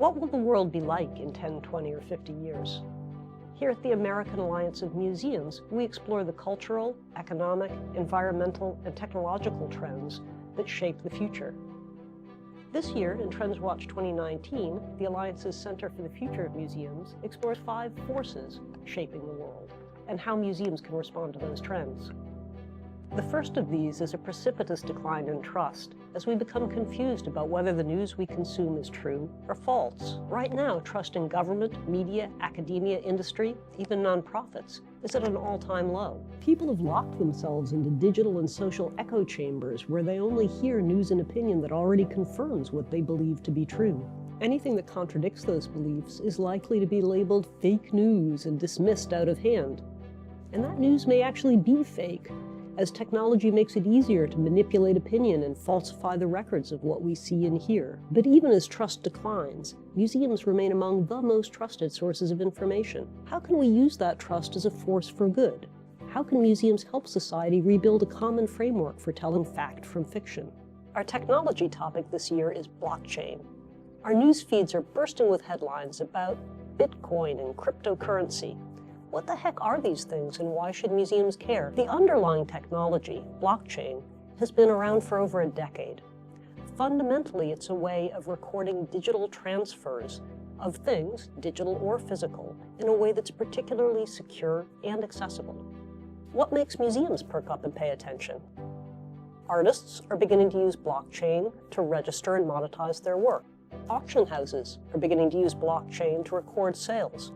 What will the world be like in 10, 20, or 50 years? Here at the American Alliance of Museums, we explore the cultural, economic, environmental, and technological trends that shape the future. This year, in TrendsWatch 2019, the Alliance's Center for the Future of Museums explores 5 forces shaping the world and how museums can respond to those trends. The first of these is a precipitous decline in trust, as we become confused about whether the news we consume is true or false. Right now, trust in government, media, academia, industry, even nonprofits, is at an all-time low. People have locked themselves into digital and social echo chambers where they only hear news and opinion that already confirms what they believe to be true. Anything that contradicts those beliefs is likely to be labeled fake news and dismissed out of hand. And that news may actually be fake, as technology makes it easier to manipulate opinion and falsify the records of what we see and hear. But even as trust declines, museums remain among the most trusted sources of information. How can we use that trust as a force for good? How can museums help society rebuild a common framework for telling fact from fiction? Our technology topic this year is blockchain. Our news feeds are bursting with headlines about Bitcoin and cryptocurrency. What the heck are these things and why should museums care? The underlying technology, blockchain, has been around for over a decade. Fundamentally, it's a way of recording digital transfers of things, digital or physical, in a way that's particularly secure and accessible. What makes museums perk up and pay attention? Artists are beginning to use blockchain to register and monetize their work. Auction houses are beginning to use blockchain to record sales.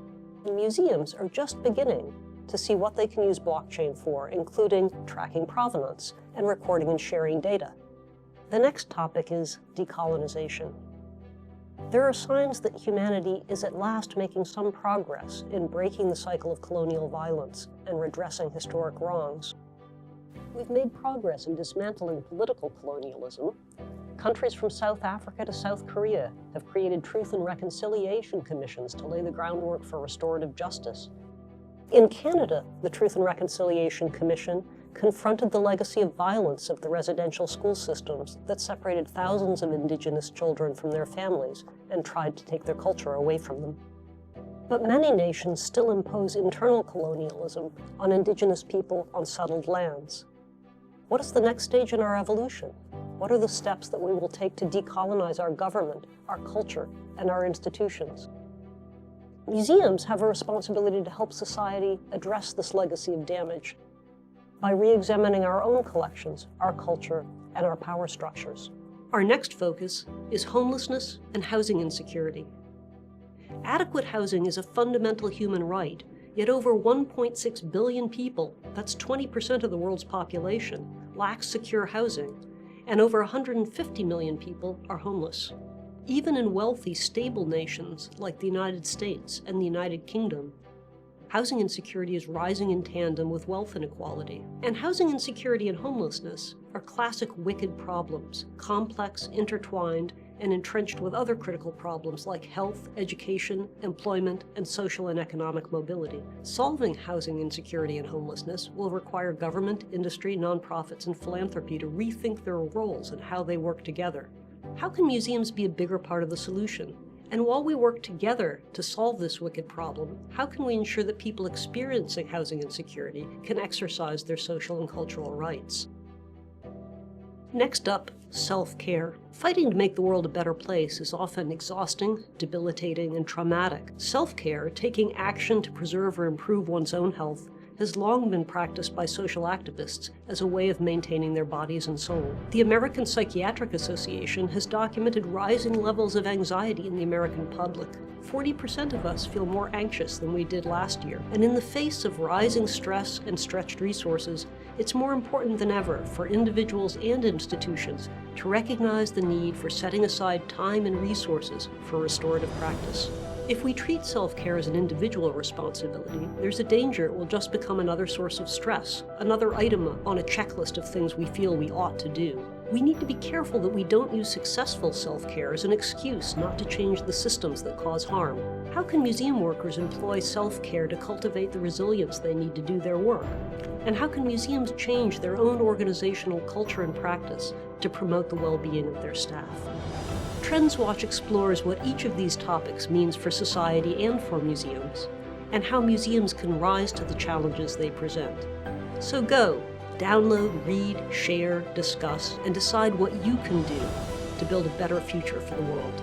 Museums are just beginning to see what they can use blockchain for, including tracking provenance and recording and sharing data. The next topic is decolonization. There are signs that humanity is at last making some progress in breaking the cycle of colonial violence and redressing historic wrongs. We've made progress in dismantling political colonialism. Countries from South Africa to South Korea have created truth and reconciliation commissions to lay the groundwork for restorative justice. In Canada, the Truth and Reconciliation Commission confronted the legacy of violence of the residential school systems that separated thousands of Indigenous children from their families and tried to take their culture away from them. But many nations still impose internal colonialism on Indigenous people on settled lands. What is the next stage in our evolution? What are the steps that we will take to decolonize our government, our culture, and our institutions? Museums have a responsibility to help society address this legacy of damage by re-examining our own collections, our culture, and our power structures. Our next focus is homelessness and housing insecurity. Adequate housing is a fundamental human right, yet over 1.6 billion people, that's 20% of the world's population, lack secure housing, and over 150 million people are homeless. Even in wealthy, stable nations like the United States and the United Kingdom, housing insecurity is rising in tandem with wealth inequality. And housing insecurity and homelessness are classic wicked problems, complex, intertwined, and entrenched with other critical problems like health, education, employment, and social and economic mobility. Solving housing insecurity and homelessness will require government, industry, nonprofits, and philanthropy to rethink their roles and how they work together. How can museums be a bigger part of the solution? And while we work together to solve this wicked problem, how can we ensure that people experiencing housing insecurity can exercise their social and cultural rights? Next up, self-care. Fighting to make the world a better place is often exhausting, debilitating, and traumatic. Self-care, taking action to preserve or improve one's own health, has long been practiced by social activists as a way of maintaining their bodies and soul. The American Psychiatric Association has documented rising levels of anxiety in the American public. 40% of us feel more anxious than we did last year. And in the face of rising stress and stretched resources, it's more important than ever for individuals and institutions to recognize the need for setting aside time and resources for restorative practice. If we treat self-care as an individual responsibility, there's a danger it will just become another source of stress, another item on a checklist of things we feel we ought to do. We need to be careful that we don't use successful self-care as an excuse not to change the systems that cause harm. How can museum workers employ self-care to cultivate the resilience they need to do their work? And how can museums change their own organizational culture and practice to promote the well-being of their staff? TrendsWatch explores what each of these topics means for society and for museums, and how museums can rise to the challenges they present. So go, download, read, share, discuss, and decide what you can do to build a better future for the world.